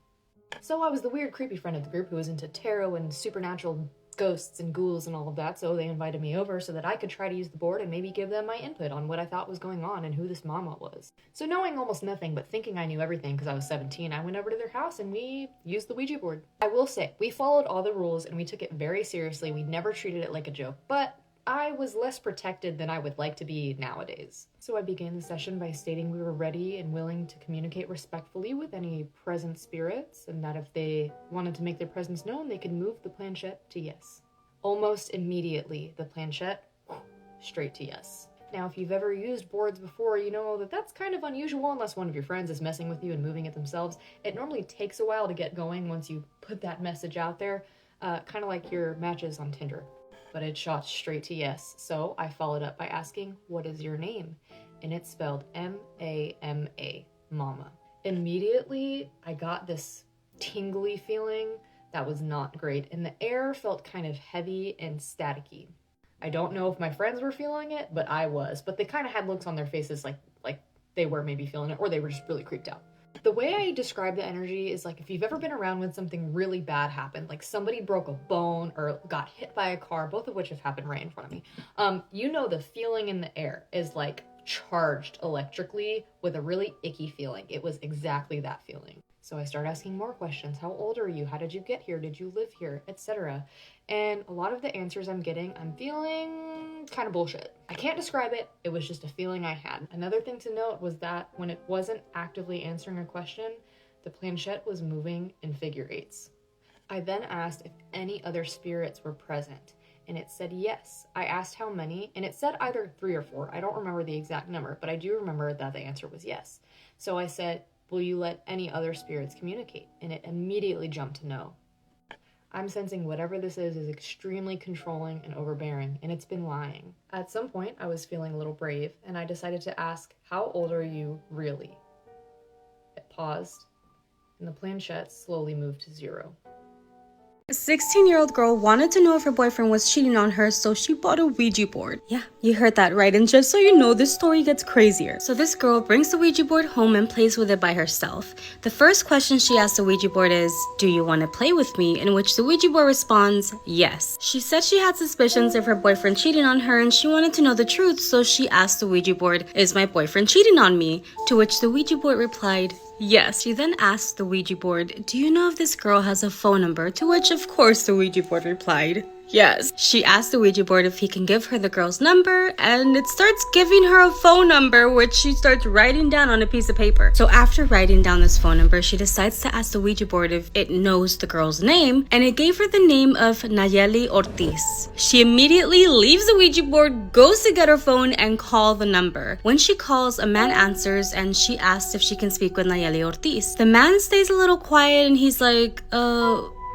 So I was the weird, creepy friend of the group who was into tarot and supernatural ghosts and ghouls and all of that, so they invited me over so that I could try to use the board and maybe give them my input on what I thought was going on and who this Mama was. So knowing almost nothing but thinking I knew everything because I was 17, I went over to their house and we used the Ouija board. I will say, we followed all the rules and we took it very seriously. We never treated it like a joke, but I was less protected than I would like to be nowadays. So I began the session by stating we were ready and willing to communicate respectfully with any present spirits, and that if they wanted to make their presence known, they could move the planchette to yes. Almost immediately, the planchette, straight to yes. Now, if you've ever used boards before, you know that that's kind of unusual unless one of your friends is messing with you and moving it themselves. It normally takes a while to get going once you put that message out there, kind of like your matches on Tinder. But it shot straight to yes, so I followed up by asking, what is your name? And it's spelled M-A-M-A, Mama. Immediately, I got this tingly feeling that was not great, and the air felt kind of heavy and staticky. I don't know if my friends were feeling it, but I was. But they kind of had looks on their faces like they were maybe feeling it, or they were just really creeped out. The way I describe the energy is like if you've ever been around when something really bad happened, like somebody broke a bone or got hit by a car, both of which have happened right in front of me. You know the feeling in the air is like charged electrically with a really icky feeling. It was exactly that feeling. So I started asking more questions. How old are you? How did you get here? Did you live here? Etc. And a lot of the answers I'm getting, I'm feeling kind of bullshit. I can't describe it. It was just a feeling I had. Another thing to note was that when it wasn't actively answering a question, the planchette was moving in figure eights. I then asked if any other spirits were present, and it said yes. I asked how many, and it said either 3 or 4. I don't remember the exact number, but I do remember that the answer was yes. So I said, will you let any other spirits communicate? And it immediately jumped to no. I'm sensing whatever this is extremely controlling and overbearing, and it's been lying. At some point, I was feeling a little brave, and I decided to ask, how old are you really? It paused, and the planchette slowly moved to 0. A 16-year-old girl wanted to know if her boyfriend was cheating on her, so she bought a Ouija board. Yeah, you heard that right, and just so you know, this story gets crazier. So this girl brings the Ouija board home and plays with it by herself. The first question she asks the Ouija board is, do you want to play with me? In which the Ouija board responds, yes. She said she had suspicions of her boyfriend cheating on her and she wanted to know the truth, so she asked the Ouija board, is my boyfriend cheating on me? To which the Ouija board replied, yes. She then asked the Ouija board, do you know if this girl has a phone number? To which, of course, the Ouija board replied, yes. She asked the Ouija board if he can give her the girl's number, and it starts giving her a phone number, which she starts writing down on a piece of paper. So after writing down this phone number, she decides to ask the Ouija board if it knows the girl's name, and it gave her the name of Nayeli Ortiz. She immediately leaves the Ouija board, goes to get her phone, and call the number. When she calls, a man answers, and she asks if she can speak with Nayeli Ortiz. The man stays a little quiet, and he's like,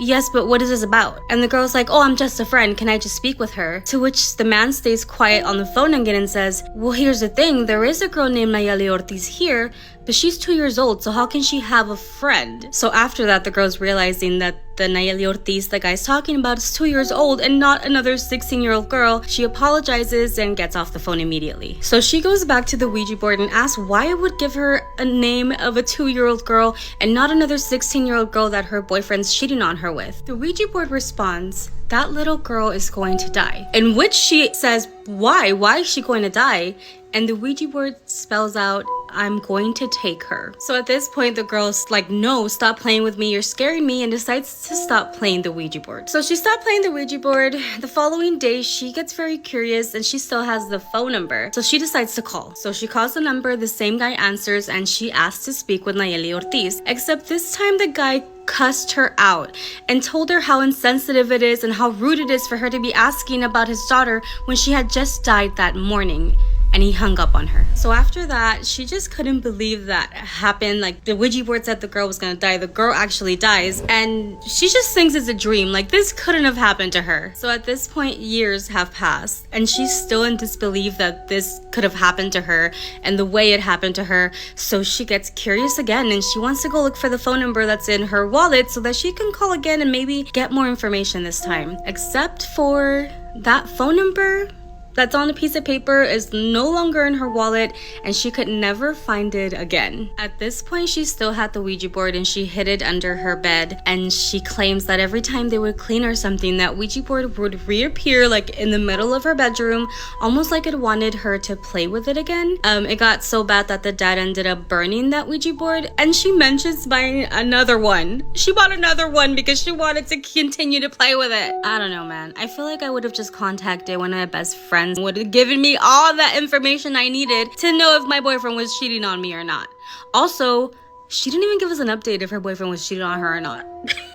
yes, but what is this about? And the girl's like, oh, I'm just a friend. Can I just speak with her? To which the man stays quiet on the phone again and says, well, here's the thing. There is a girl named Nayeli Ortiz here, but she's 2 years old, so how can she have a friend? So after that, the girl's realizing that the Nayeli Ortiz the guy's talking about is 2 years old and not another 16-year-old girl, she apologizes and gets off the phone immediately. So she goes back to the Ouija board and asks why it would give her a name of a 2-year-old girl and not another 16-year-old girl that her boyfriend's cheating on her with. The Ouija board responds, that little girl is going to die. In which she says, why? Why is she going to die? And the Ouija board spells out, I'm going to take her. So at this point, the girl's like, no, stop playing with me. You're scaring me, and decides to stop playing the Ouija board. So she stopped playing the Ouija board. The following day, she gets very curious and she still has the phone number. So she decides to call. So she calls the number, the same guy answers, and she asks to speak with Nayeli Ortiz. Except this time the guy cussed her out and told her how insensitive it is and how rude it is for her to be asking about his daughter when she had just died that morning. And he hung up on her. So after that, she just couldn't believe that happened. Like, the Ouija board said the girl was gonna die. The girl actually dies. And she just thinks it's a dream. Like, this couldn't have happened to her. So at this point, years have passed. And she's still in disbelief that this could have happened to her and the way it happened to her. So she gets curious again and she wants to go look for the phone number that's in her wallet so that she can call again and maybe get more information this time. Except for that phone number that's on a piece of paper is no longer in her wallet, and she could never find it again. At this point, she still had the Ouija board and she hid it under her bed, and she claims that every time they would clean or something, that Ouija board would reappear like in the middle of her bedroom, almost like it wanted her to play with it again. It got so bad that the dad ended up burning that Ouija board, and she mentions buying another one. She bought another one because she wanted to continue to play with it. I don't know, man. I feel like I would have just contacted one of my best friends, would have given me all that information I needed to know if my boyfriend was cheating on me or not. Also, she didn't even give us an update if her boyfriend was cheating on her or not.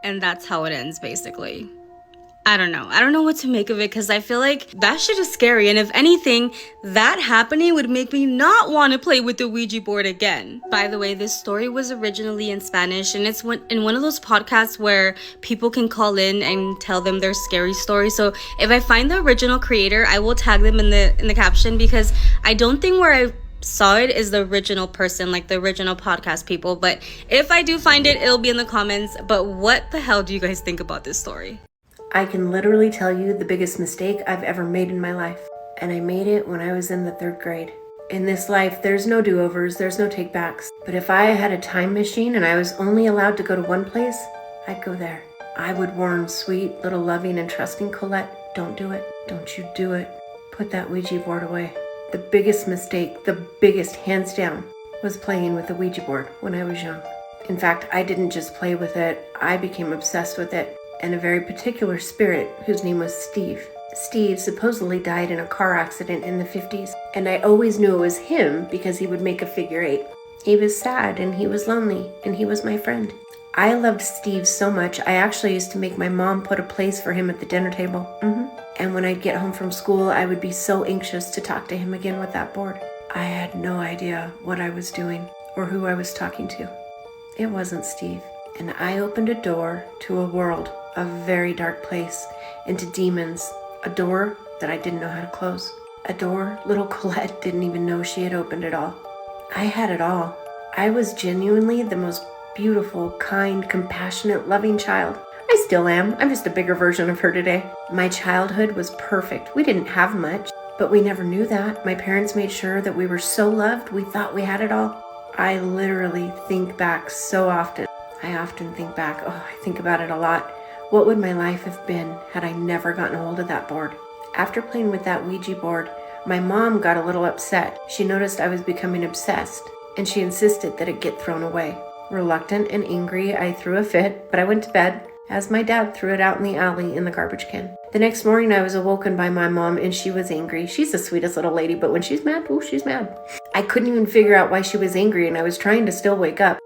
And that's how it ends, basically. I don't know what to make of it, because I feel like that shit is scary, and if anything, that happening would make me not want to play with the Ouija board again. By the way, this story was originally in Spanish, and it's in one of those podcasts where people can call in and tell them their scary story. So if I find the original creator, I will tag them in the caption, because I don't think where I saw it is the original person, like the original podcast people. But if I do find it, it'll be in the comments. But what the hell do you guys think about this story? I can literally tell you the biggest mistake I've ever made in my life. And I made it when I was in the 3rd grade. In this life, there's no do-overs, there's no take-backs. But if I had a time machine and I was only allowed to go to one place, I'd go there. I would warn sweet, little loving and trusting Colette, don't do it. Don't you do it. Put that Ouija board away. The biggest mistake, the biggest hands down, was playing with the Ouija board when I was young. In fact, I didn't just play with it, I became obsessed with it. And a very particular spirit whose name was Steve. Steve supposedly died in a car accident in the 50s, and I always knew it was him because he would make a figure 8. He was sad and he was lonely, and he was my friend. I loved Steve so much, I actually used to make my mom put a place for him at the dinner table. And when I'd get home from school, I would be so anxious to talk to him again with that board. I had no idea what I was doing or who I was talking to. It wasn't Steve. And I opened a door to a world, a very dark place, into demons, a door that I didn't know how to close, a door little Colette didn't even know she had opened at all. I had it all. I was genuinely the most beautiful, kind, compassionate, loving child. I still am. I'm just a bigger version of her today. My childhood was perfect. We didn't have much, but we never knew that. My parents made sure that we were so loved, we thought we had it all. I literally think back so often. I often think back, I think about it a lot. What would my life have been had I never gotten a hold of that board? After playing with that Ouija board, my mom got a little upset. She noticed I was becoming obsessed, and she insisted that it get thrown away. Reluctant and angry, I threw a fit, but I went to bed, as my dad threw it out in the alley in the garbage can. The next morning, I was awoken by my mom, and she was angry. She's the sweetest little lady, but when she's mad, she's mad. I couldn't even figure out why she was angry, and I was trying to still wake up.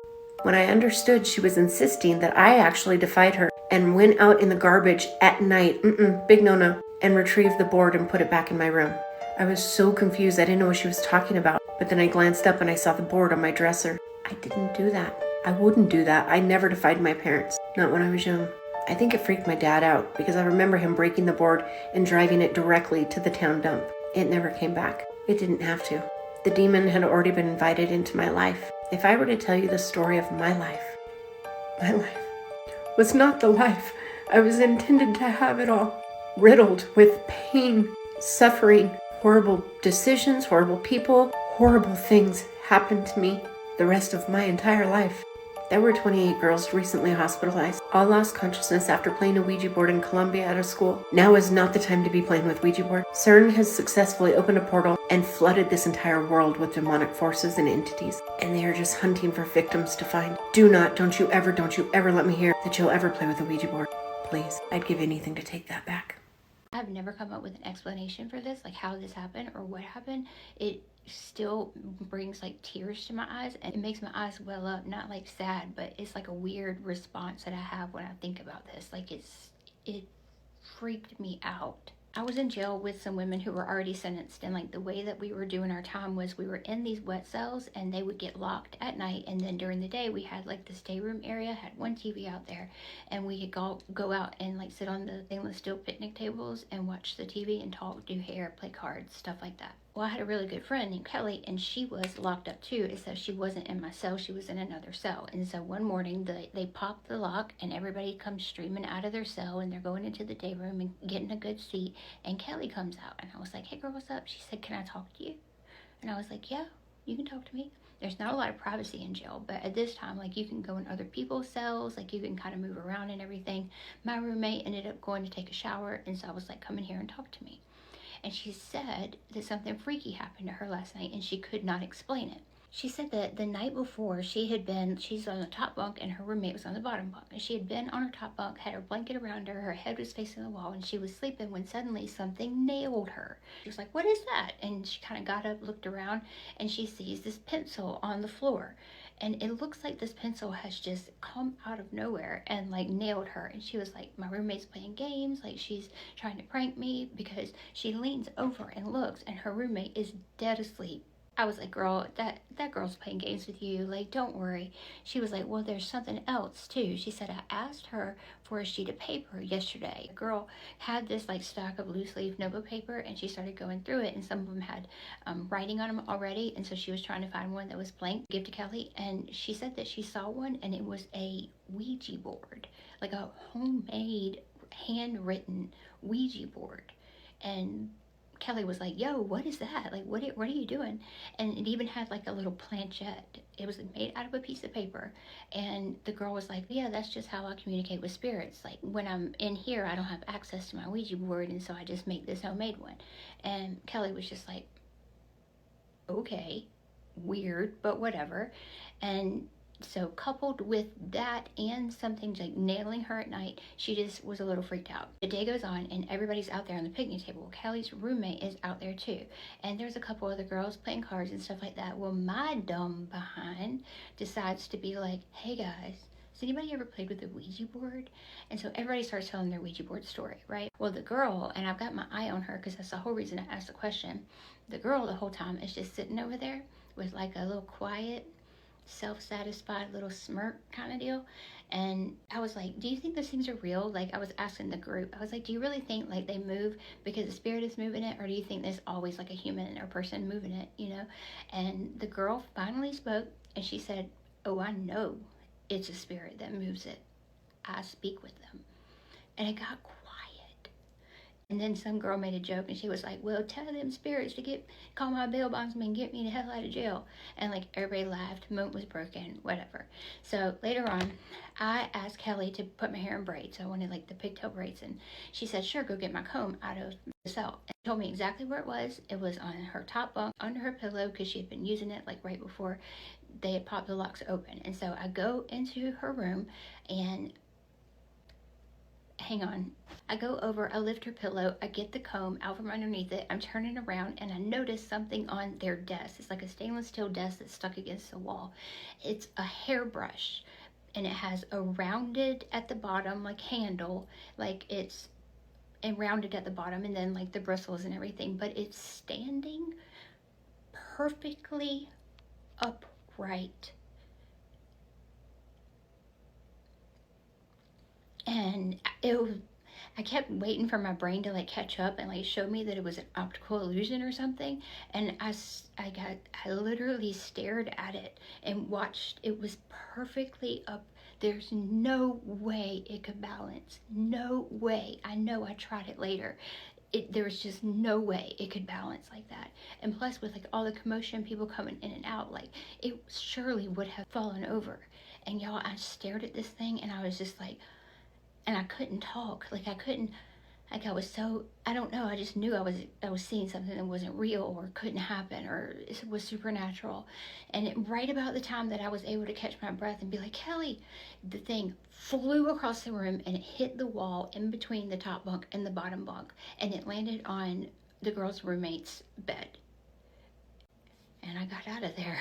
When I understood, she was insisting that I actually defied her and went out in the garbage at night, big no-no, and retrieved the board and put it back in my room. I was so confused, I didn't know what she was talking about, but then I glanced up and I saw the board on my dresser. I didn't do that. I wouldn't do that. I never defied my parents, not when I was young. I think it freaked my dad out because I remember him breaking the board and driving it directly to the town dump. It never came back. It didn't have to. The demon had already been invited into my life. If I were to tell you the story of my life, was not the life I was intended to have at all. Riddled with pain, suffering, horrible decisions, horrible people, horrible things happened to me the rest of my entire life. There were 28 girls recently hospitalized, all lost consciousness after playing a Ouija board in Colombia at a school. Now is not the time to be playing with Ouija board. CERN has successfully opened a portal and flooded this entire world with demonic forces and entities, and they are just hunting for victims to find. Don't you ever let me hear that you'll ever play with a Ouija board. Please, I'd give anything to take that back. I've never come up with an explanation for this, like how this happened or what happened. It still brings like tears to my eyes, and it makes my eyes well up, not like sad, but it's like a weird response that I have when I think about this. Like it freaked me out. I was in jail with some women who were already sentenced, and like the way that we were doing our time was we were in these wet cells and they would get locked at night, and then during the day we had like this day room area, had one TV out there, and we could go out and like sit on the stainless steel picnic tables and watch the TV and talk, do hair, play cards, stuff like that. Well, I had a really good friend named Kelly, and she was locked up too, except she wasn't in my cell, she was in another cell. And so one morning they popped the lock and everybody comes streaming out of their cell, and they're going into the day room and getting a good seat, and Kelly comes out, and I was like, hey girl, what's up? She said, can I talk to you? And I was like, yeah, you can talk to me. There's not a lot of privacy in jail, but at this time, like, you can go in other people's cells, like you can kind of move around and everything. My roommate ended up going to take a shower, and so I was like, come in here and talk to me. And she said that something freaky happened to her last night and she could not explain it. She said that the night before she's on the top bunk and her roommate was on the bottom bunk. And she had been on her top bunk, had her blanket around her, her head was facing the wall, and she was sleeping when suddenly something nailed her. She was like, what is that? And she kind of got up, looked around, and she sees this pencil on the floor. And it looks like this pencil has just come out of nowhere and like nailed her. And she was like, my roommate's playing games, like she's trying to prank me, because she leans over and looks and her roommate is dead asleep. I was like, girl, that girl's playing games with you, like, don't worry. She was like, well, there's something else too. She said, I asked her for a sheet of paper yesterday. The girl had this like stack of loose leaf notebook paper, and she started going through it, and some of them had writing on them already, and so she was trying to find one that was blank, give to Kelly. And she said that she saw one, and it was a Ouija board, like a homemade handwritten Ouija board. And Kelly was like, yo, what is that? Like, what are you doing? And it even had like a little planchette. It was made out of a piece of paper. And the girl was like, yeah, that's just how I communicate with spirits. Like, when I'm in here, I don't have access to my Ouija board, and so I just make this homemade one. And Kelly was just like, okay, weird, but whatever. And so coupled with that and something like nailing her at night, she just was a little freaked out. The day goes on and everybody's out there on the picnic table. Kelly's roommate is out there too, and there's a couple other girls playing cards and stuff like that. Well, my dumb behind decides to be like, hey guys, has anybody ever played with a Ouija board? And so everybody starts telling their Ouija board story, right? Well, the girl, and I've got my eye on her because that's the whole reason I asked the question, the girl the whole time is just sitting over there with like a little quiet, self-satisfied little smirk kind of deal. And I was like, do you think those things are real? Like, I was asking the group, I was like, do you really think like they move because the spirit is moving it, or do you think there's always like a human or person moving it, you know? And the girl finally spoke, and she said, oh, I know it's a spirit that moves it. I speak with them. And it got quiet. And then some girl made a joke, and she was like, well, tell them spirits to call my bail bondsman, get me the hell out of jail. And like everybody laughed, moon was broken, whatever. So later on, I asked Kelly to put my hair in braids. I wanted like the pigtail braids, and she said, sure, go get my comb out of the cell. And told me exactly where it was. It was on her top bunk, under her pillow, because she had been using it like right before they had popped the locks open. And so I go into her room, and hang on, I go over, I lift her pillow, I get the comb out from underneath it, I'm turning around, and I notice something on their desk. It's like a stainless steel desk that's stuck against the wall. It's a hairbrush, and it has a rounded at the bottom like handle, like it's and rounded at the bottom, and then like the bristles and everything, but it's standing perfectly upright. And I kept waiting for my brain to like catch up and like show me that it was an optical illusion or something. And I literally stared at it and watched. It was perfectly up. There's no way it could balance. No way. I know I tried it later. There was just no way it could balance like that. And plus, with like all the commotion, people coming in and out, like it surely would have fallen over. And y'all, I stared at this thing and I was just like, and I couldn't talk. Like I couldn't, like I was so, I don't know, I just knew I was seeing something that wasn't real or couldn't happen or it was supernatural. And right about the time that I was able to catch my breath and be like, Kelly, the thing flew across the room and it hit the wall in between the top bunk and the bottom bunk, and it landed on the girl's roommate's bed. And I got out of there.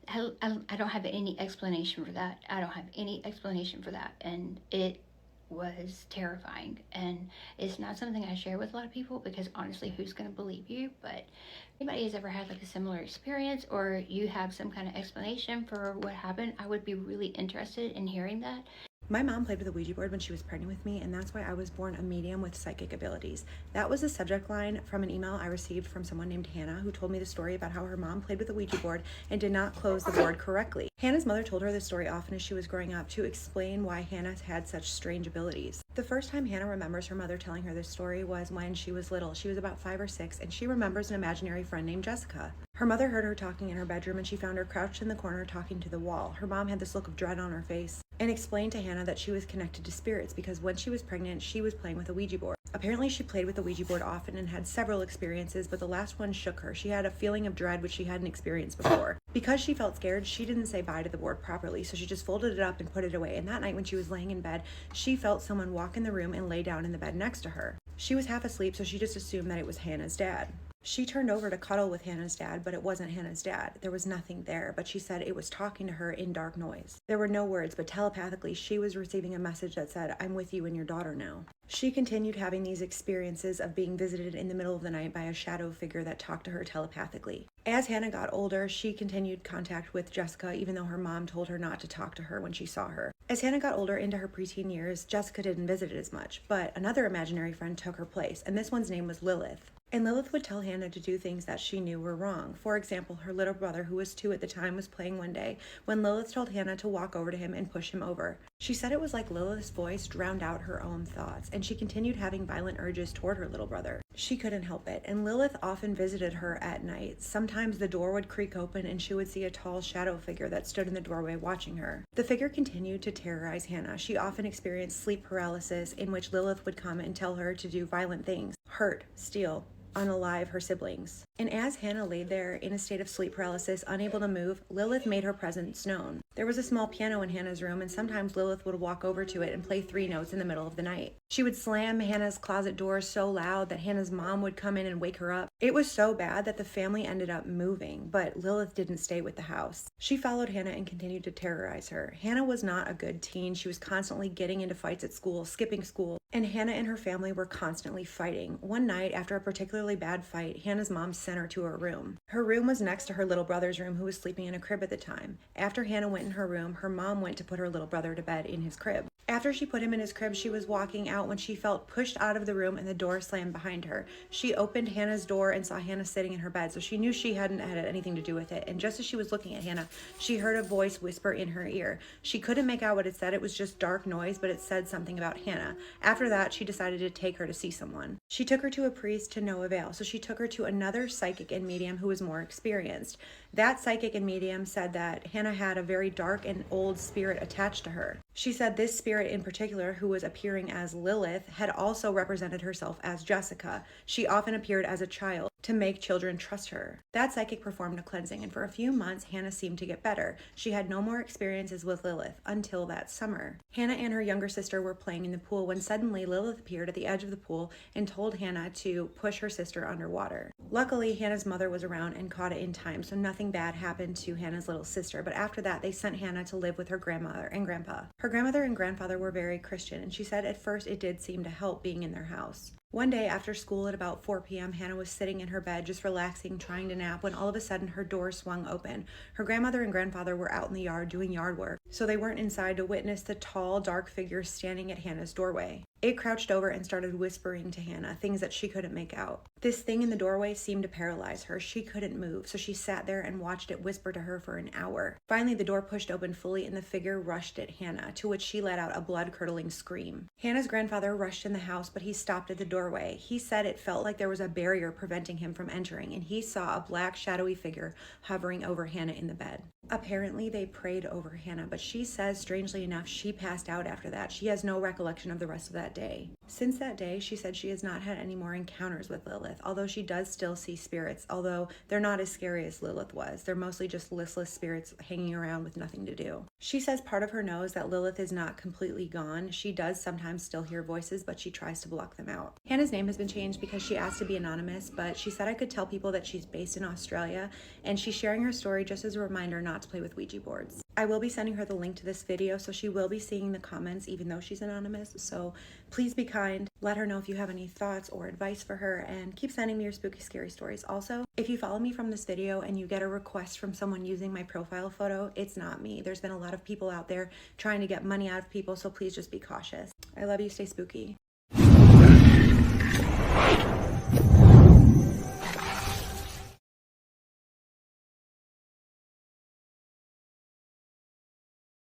I don't have any explanation for that. I don't have any explanation for that. And it was terrifying. And it's not something I share with a lot of people because honestly, who's going to believe you? But if anybody has ever had like a similar experience or you have some kind of explanation for what happened, I would be really interested in hearing that. My mom played with a Ouija board when she was pregnant with me, and that's why I was born a medium with psychic abilities. That was the subject line from an email I received from someone named Hannah, who told me the story about how her mom played with a Ouija board and did not close the board correctly. Hannah's mother told her this story often as she was growing up to explain why Hannah had such strange abilities. The first time Hannah remembers her mother telling her this story was when she was little. She was about 5 or 6, and she remembers an imaginary friend named Jessica. Her mother heard her talking in her bedroom, and she found her crouched in the corner talking to the wall. Her mom had this look of dread on her face and explained to Hannah that she was connected to spirits because when she was pregnant, she was playing with a Ouija board. Apparently, she played with the Ouija board often and had several experiences, but the last one shook her. She had a feeling of dread which she hadn't experienced before. Because she felt scared, she didn't say bye to the board properly, so she just folded it up and put it away. And that night when she was laying in bed, she felt someone walk in the room and lay down in the bed next to her. She was half asleep, so she just assumed that it was Hannah's dad. She turned over to cuddle with Hannah's dad, but it wasn't Hannah's dad. There was nothing there, but she said it was talking to her in dark noise. There were no words, but telepathically, she was receiving a message that said, "I'm with you and your daughter now." She continued having these experiences of being visited in the middle of the night by a shadow figure that talked to her telepathically. As Hannah got older, she continued contact with Jessica, even though her mom told her not to talk to her when she saw her. As Hannah got older into her preteen years, Jessica didn't visit as much, but another imaginary friend took her place, and this one's name was Lilith. And Lilith would tell Hannah to do things that she knew were wrong. For example, her little brother, who was 2 at the time, was playing one day when Lilith told Hannah to walk over to him and push him over. She said it was like Lilith's voice drowned out her own thoughts, and she continued having violent urges toward her little brother. She couldn't help it, and Lilith often visited her at night. Sometimes the door would creak open and she would see a tall shadow figure that stood in the doorway watching her. The figure continued to terrorize Hannah. She often experienced sleep paralysis in which Lilith would come and tell her to do violent things, hurt, steal, unalive her siblings. And as Hannah laid there in a state of sleep paralysis, unable to move, Lilith made her presence known. There was a small piano in Hannah's room, and sometimes Lilith would walk over to it and play 3 notes in the middle of the night. She would slam Hannah's closet door so loud that Hannah's mom would come in and wake her up. It was so bad that the family ended up moving, but Lilith didn't stay with the house. She followed Hannah and continued to terrorize her. Hannah was not a good teen. She was constantly getting into fights at school, skipping school, and Hannah and her family were constantly fighting. One night, after a particularly bad fight, Hannah's mom sent her to her room. Her room was next to her little brother's room, who was sleeping in a crib at the time. After Hannah went in her room, her mom went to put her little brother to bed in his crib. After she put him in his crib, she was walking out when she felt pushed out of the room and the door slammed behind her. She opened Hannah's door and saw Hannah sitting in her bed, so she knew she hadn't had anything to do with it. And just as she was looking at Hannah, she heard a voice whisper in her ear. She couldn't make out what it said. It was just dark noise, but it said something about Hannah. After that, she decided to take her to see someone. She took her to a priest to no avail, so she took her to another psychic and medium who was more experienced. That psychic and medium said that Hannah had a very dark and old spirit attached to her. She said this spirit in particular, who was appearing as Lilith, had also represented herself as Jessica. She often appeared as a child to make children trust her. That psychic performed a cleansing, and for a few months, Hannah seemed to get better. She had no more experiences with Lilith until that summer. Hannah and her younger sister were playing in the pool when suddenly Lilith appeared at the edge of the pool and told Hannah to push her sister underwater. Luckily, Hannah's mother was around and caught it in time, so nothing bad happened to Hannah's little sister, but after that, they sent Hannah to live with her grandmother and grandpa. Her grandmother and grandfather were very Christian, and she said at first it did seem to help being in their house. One day after school at about 4 p.m., Hannah was sitting in her bed just relaxing, trying to nap, when all of a sudden her door swung open. Her grandmother and grandfather were out in the yard doing yard work, so they weren't inside to witness the tall, dark figure standing at Hannah's doorway. It crouched over and started whispering to Hannah things that she couldn't make out. This thing in the doorway seemed to paralyze her. She couldn't move, so she sat there and watched it whisper to her for an hour. Finally, the door pushed open fully and the figure rushed at Hannah, to which she let out a blood-curdling scream. Hannah's grandfather rushed in the house, but he stopped at the doorway. He said it felt like there was a barrier preventing him from entering, and he saw a black, shadowy figure hovering over Hannah in the bed. Apparently, they prayed over Hannah, but she says, strangely enough, she passed out after that. She has no recollection of the rest of that day. Since that day, she said she has not had any more encounters with Lilith, although she does still see spirits, although they're not as scary as Lilith was. They're mostly just listless spirits hanging around with nothing to do. She says part of her knows that Lilith is not completely gone. She does sometimes still hear voices, but she tries to block them out. Hannah's name has been changed because she asked to be anonymous, but she said I could tell people that she's based in Australia, and she's sharing her story just as a reminder not to play with Ouija boards. I will be sending her the link to this video, so she will be seeing the comments even though she's anonymous, so please be kind. Let her know if you have any thoughts or advice for her, and keep sending me your spooky, scary stories. Also, if you follow me from this video and you get a request from someone using my profile photo, it's not me. There's been a lot of people out there trying to get money out of people, so please just be cautious. I love you. Stay spooky.